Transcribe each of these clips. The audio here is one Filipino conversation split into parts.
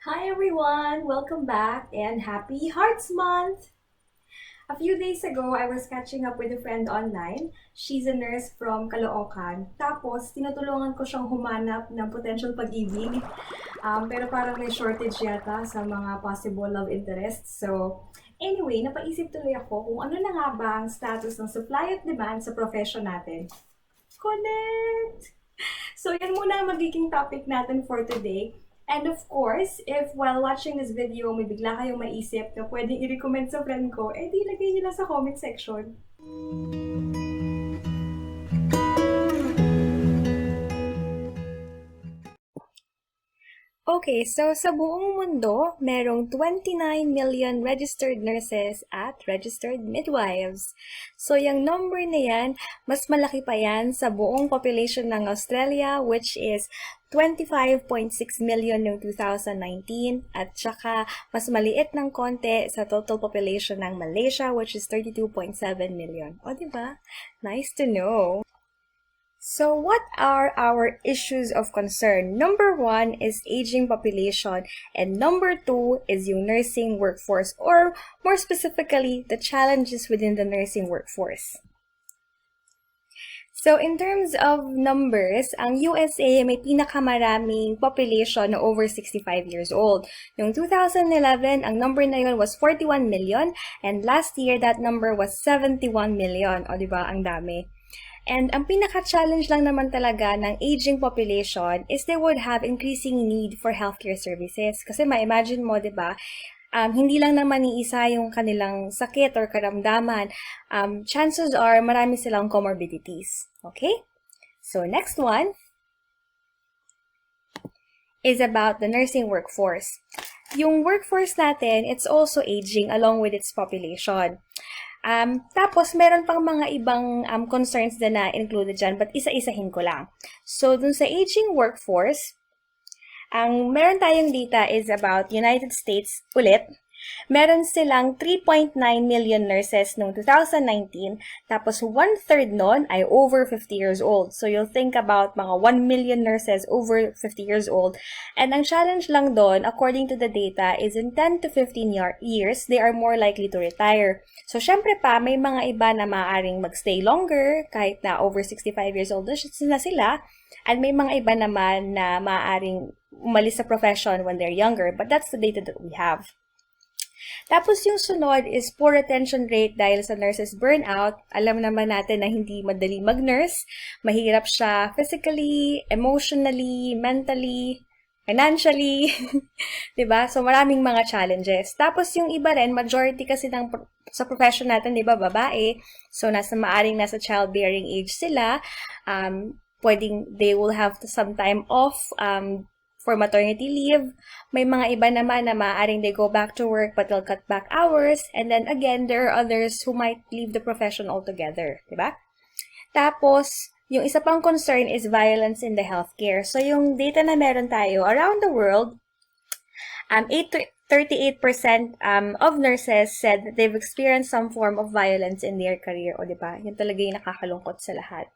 Hi everyone! Welcome back and happy Hearts Month! A few days ago, I was catching up with a friend online. She's a nurse from Caloocan. Tapos, tinutulungan ko siyang humanap ng potential pag-ibig. Pero parang may shortage yata sa mga possible love interests. So, anyway, napaisip tuloy ako kung ano na nga ba ang status ng supply at demand sa profession natin. Connect! So, yan muna ang magiging topic natin for today. And of course, if while watching this video may bigla kayong maisip na pwedeng i-recommend sa friend ko, eh di lagay nyo lang sa comment section. Okay, so sa buong mundo, merong 29 million registered nurses at registered midwives. So yung number na yan, mas malaki pa yan sa buong population ng Australia, which is 25.6 million noong 2019 at saka mas maliit ng konti sa total population ng Malaysia, which is 32.7 million. O, diba? Nice to know. So what are our issues of concern? Number one is aging population, and number two is yung nursing workforce, or more specifically, the challenges within the nursing workforce. So in terms of numbers, ang USA may pinakamaraming population na over 65 years old. Noong 2011, ang number na yun was 41 million, and last year that number was 71 million. O diba, ang dami. And ang pinaka-challenge lang naman talaga ng aging population is they would have increasing need for healthcare services. Kasi ma-imagine mo, di ba, hindi lang naman iisa yung kanilang sakit or karamdaman. Chances are marami silang comorbidities. Okay? So next one is about the nursing workforce. Yung workforce natin, it's also aging along with its population. Tapos, meron pang mga ibang concerns na included dyan, but isa-isahin ko lang. So, dun sa aging workforce, ang meron tayong data is about United States ulit. Meron silang 3.9 million nurses noong 2019, tapos 1/3 nun ay over 50 years old. So you'll think about mga 1 million nurses over 50 years old. And ang challenge lang doon, according to the data, is in 10 to 15 years, they are more likely to retire. So syempre pa, may mga iba na maaaring magstay longer, kahit na over 65 years old na sila. And may mga iba naman na maaaring umalis sa profession when they're younger. But that's the data that we have. Tapos yung sunod is poor retention rate dahil sa nurses burnout. Alam naman natin na hindi madali mag-nurse. Mahirap siya physically, emotionally, mentally, financially. Diba? So maraming mga challenges. Tapos yung iba rin, majority kasi sa profession natin, diba, babae. So maaring nasa childbearing age sila. They will have some time off, for maternity leave. May mga iba naman na maaaring they go back to work but they'll cut back hours. And then again, there are others who might leave the profession altogether. Diba? Tapos, yung isa pang concern is violence in the healthcare. So, yung data na meron tayo around the world, 38% of nurses said that they've experienced some form of violence in their career. O diba? Yun talaga yung nakakalungkot sa lahat.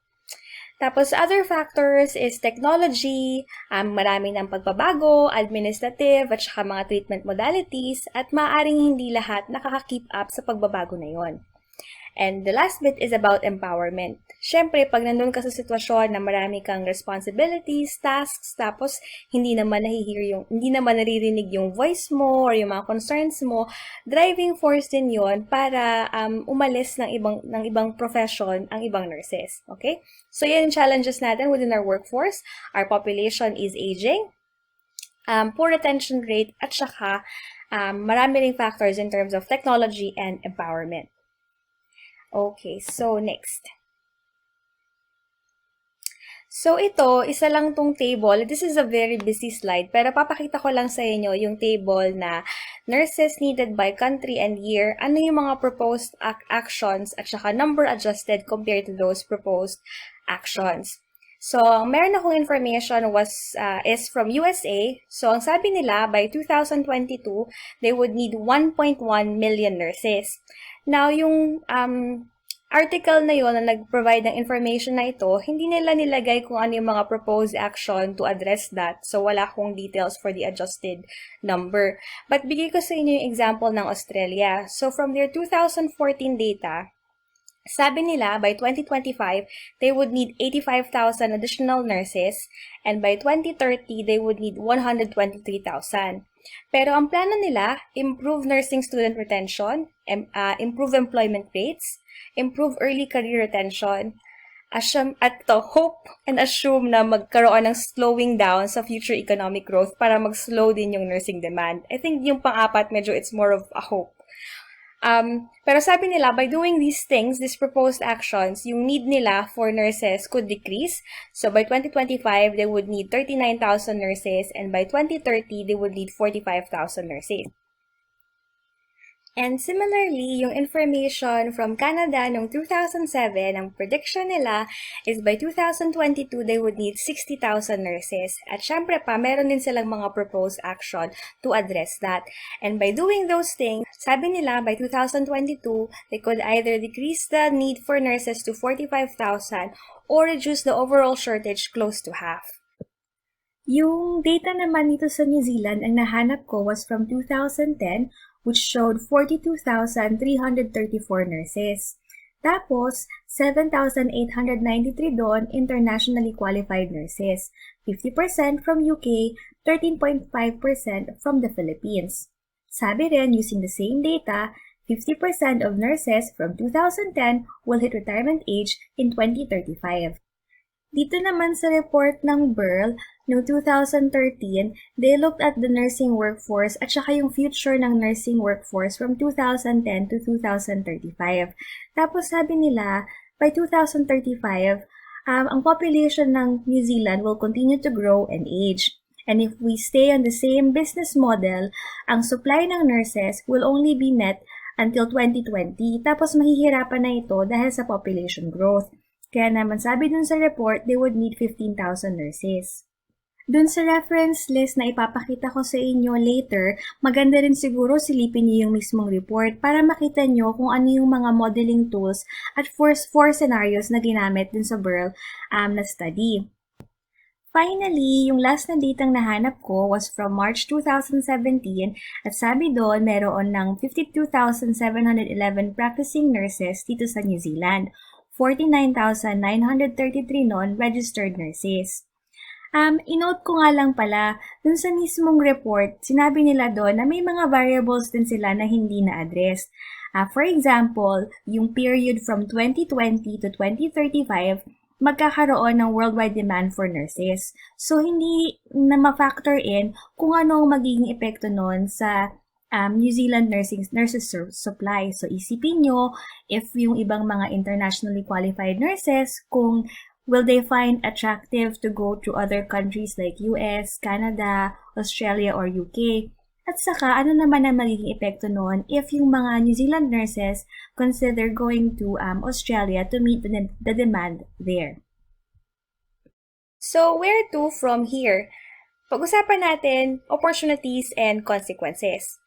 Tapos, other factors is technology, marami ng pagbabago, administrative, at saka mga treatment modalities, at maaaring hindi lahat nakaka-keep up sa pagbabago na yon. And the last bit is about empowerment. Siyempre, pag nandun ka sa sitwasyon na marami kang responsibilities, tasks, tapos hindi naman naririnig yung voice mo or yung mga concerns mo, driving force din yon para umalis ng ibang profession ang ibang nurses. Okay? So, yan yung challenges natin within our workforce. Our population is aging, poor retention rate, at saka marami ring factors in terms of technology and empowerment. Okay, so next. So ito, isa lang tong table. This is a very busy slide, pero papakita ko lang sa inyo yung table na nurses needed by country and year, ano yung mga proposed actions at saka number adjusted compared to those proposed actions. So, ang meron akong information is from USA. So, ang sabi nila, by 2022, they would need 1.1 million nurses. Now, yung article na yon na nag-provide ng information na ito, hindi nila nilagay kung ano yung mga proposed action to address that. So, wala akong details for the adjusted number. But bigay ko sa inyo yung example ng Australia. So, from their 2014 data, sabi nila, by 2025, they would need 85,000 additional nurses, and by 2030, they would need 123,000. Pero ang plano nila, improve nursing student retention, improve employment rates, improve early career retention, hope and assume na magkaroon ng slowing down sa future economic growth para mag-slow din yung nursing demand. I think yung pang-apat, medyo it's more of a hope. Pero sabi nila, by doing these things, these proposed actions, yung need nila for nurses could decrease. So by 2025, they would need 39,000 nurses, and by 2030, they would need 45,000 nurses. And similarly, yung information from Canada noong 2007, ang prediction nila is by 2022, they would need 60,000 nurses. At syempre pa, meron din silang mga proposed action to address that. And by doing those things, sabi nila, by 2022, they could either decrease the need for nurses to 45,000 or reduce the overall shortage close to half. Yung data naman nito sa New Zealand, ang nahanap ko was from 2010, which showed 42,334 nurses. Tapos, 7,893 doon internationally qualified nurses, 50% from UK, 13.5% from the Philippines. Sabi rin, using the same data, 50% of nurses from 2010 will hit retirement age in 2035. Dito naman sa report ng BERL, noong 2013, they looked at the nursing workforce at saka yung future ng nursing workforce from 2010 to 2035. Tapos sabi nila, by 2035, ang population ng New Zealand will continue to grow and age. And if we stay on the same business model, ang supply ng nurses will only be met until 2020. Tapos mahihirapan na ito dahil sa population growth. Kaya naman sabi dun sa report, they would need 15,000 nurses. Dun sa reference list na ipapakita ko sa inyo later, maganda rin siguro silipin niyo yung mismong report para makita nyo kung ano yung mga modeling tools at four scenarios na ginamit dun sa BERL na study. Finally, yung last na datang nahanap ko was from March 2017 at sabi doon meron ng 52,711 practicing nurses dito sa New Zealand. 49,933 non-registered nurses. Inote ko nga lang pala, dun sa mismong report, sinabi nila doon na may mga variables din sila na hindi na-address. For example, yung period from 2020 to 2035, magkakaroon ng worldwide demand for nurses. So, hindi na ma-factor in kung ano ang magiging epekto nun sa New Zealand nurses supply. So, isipin nyo, if yung ibang mga internationally qualified nurses, kung will they find attractive to go to other countries like US, Canada, Australia, or UK? At saka, ano naman ang magiging epekto noon if yung mga New Zealand nurses consider going to Australia to meet the demand there? So, where to from here? Pag-usapan natin opportunities and consequences.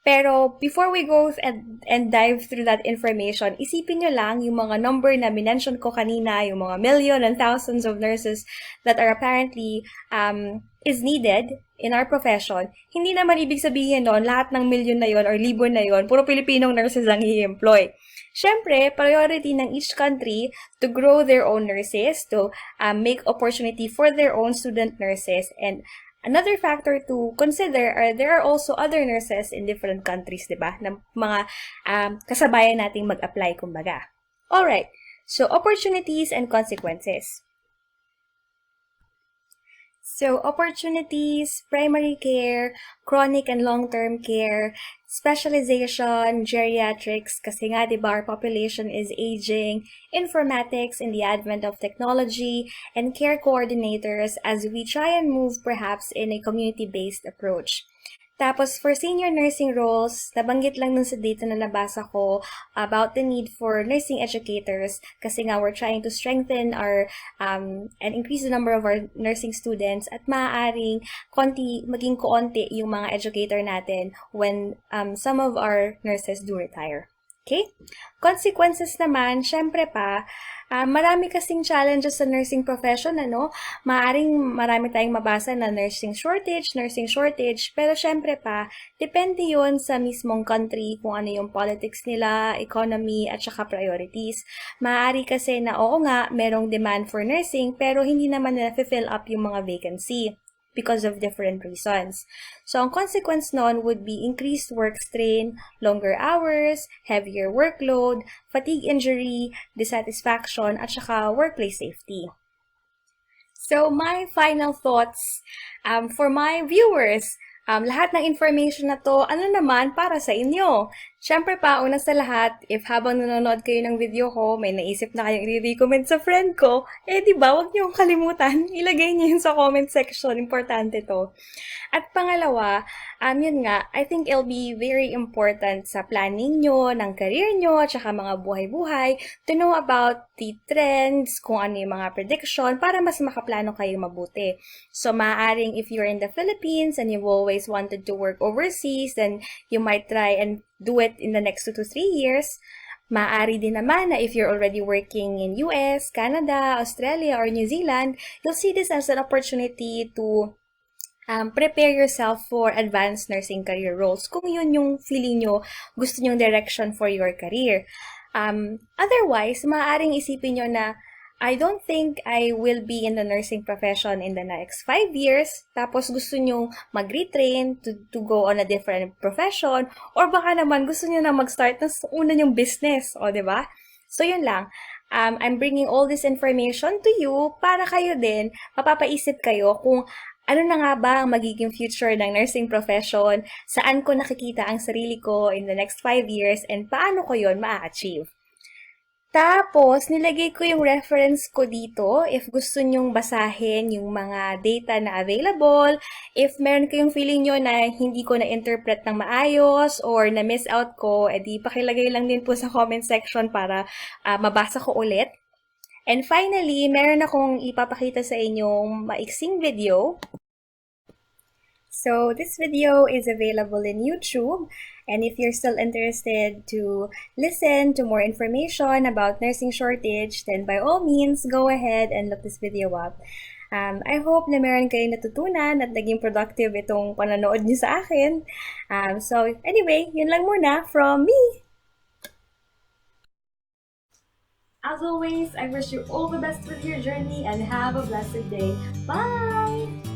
Pero before we go and dive through that information, isipin nyo lang yung mga number na minention ko kanina, yung mga million and thousands of nurses that are apparently is needed in our profession. Hindi naman ibig sabihin noon lahat ng million na yon or libon na yon, puro Pilipinong nurses lang i-employ. Siyempre, priority ng each country to grow their own nurses, to make opportunity for their own student nurses, and another factor to consider are there are also other nurses in different countries, diba? Na mga kasabayan nating mag-apply, kumbaga. Alright, so opportunities and consequences. So, opportunities, primary care, chronic and long-term care, specialization, geriatrics, kasi nga, diba, our population is aging, informatics in the advent of technology, and care coordinators as we try and move perhaps in a community-based approach. Tapos, for senior nursing roles, nabanggit lang dun sa data na nabasa ko about the need for nursing educators kasi nga we're trying to strengthen our and increase the number of our nursing students at maaaring maging koonti yung mga educator natin when some of our nurses do retire. Okay? Consequences naman, syempre pa, marami kasing challenges sa nursing profession, ano? Maaring marami tayong mabasa na nursing shortage, pero syempre pa, depende yon sa mismong country, kung ano yung politics nila, economy, at saka priorities. Maaari kasi na oo nga, merong demand for nursing, pero hindi naman nila fill up yung mga vacancy because of different reasons. So, ang consequence nun would be increased work strain, longer hours, heavier workload, fatigue injury, dissatisfaction, at saka workplace safety. So, my final thoughts for my viewers. Lahat ng information na to, ano naman para sa inyo? Siyempre pa, una sa lahat, if habang nanonood kayo ng video ko, may naisip na kayong i-recommend sa friend ko, di ba, huwag niyong kalimutan, ilagay niyo yun sa comment section, importante to. At pangalawa, yun nga, I think it'll be very important sa planning nyo, ng career nyo, at saka mga buhay-buhay, to know about the trends, kung ano yung mga prediction, para mas makaplano kayo mabuti. So, maaaring if you're in the Philippines and you've always wanted to work overseas, then you might try and do it in the next 2 to 3 years. Maaari din naman na if you're already working in US, Canada, Australia, or New Zealand, you'll see this as an opportunity to prepare yourself for advanced nursing career roles kung yun yung feeling nyo, gusto nyong direction for your career. Otherwise, maaaring isipin nyo na, I don't think I will be in the nursing profession in the next 5 years, tapos gusto nyong mag-retrain to go on a different profession, or baka naman gusto nyo na mag-start ng una nyong business, o diba? So yun lang. I'm bringing all this information to you para kayo din, mapapaisip kayo kung ano na nga ba ang magiging future ng nursing profession, saan ko nakikita ang sarili ko in the next 5 years, and paano ko yon ma-achieve. Tapos, nilagay ko yung reference ko dito if gusto nyong basahin yung mga data na available. If meron kayong feeling nyo na hindi ko na-interpret ng maayos or na-miss out ko, edi pakilagay lang din po sa comment section para mabasa ko ulit. And finally, meron akong ipapakita sa inyong maiksing video. So, this video is available in YouTube, and if you're still interested to listen to more information about nursing shortage, then by all means, go ahead and look this video up. I hope na meron kayong natutunan at naging productive itong pananood niyo sa akin. So, anyway, yun lang muna from me! As always, I wish you all the best with your journey and have a blessed day. Bye!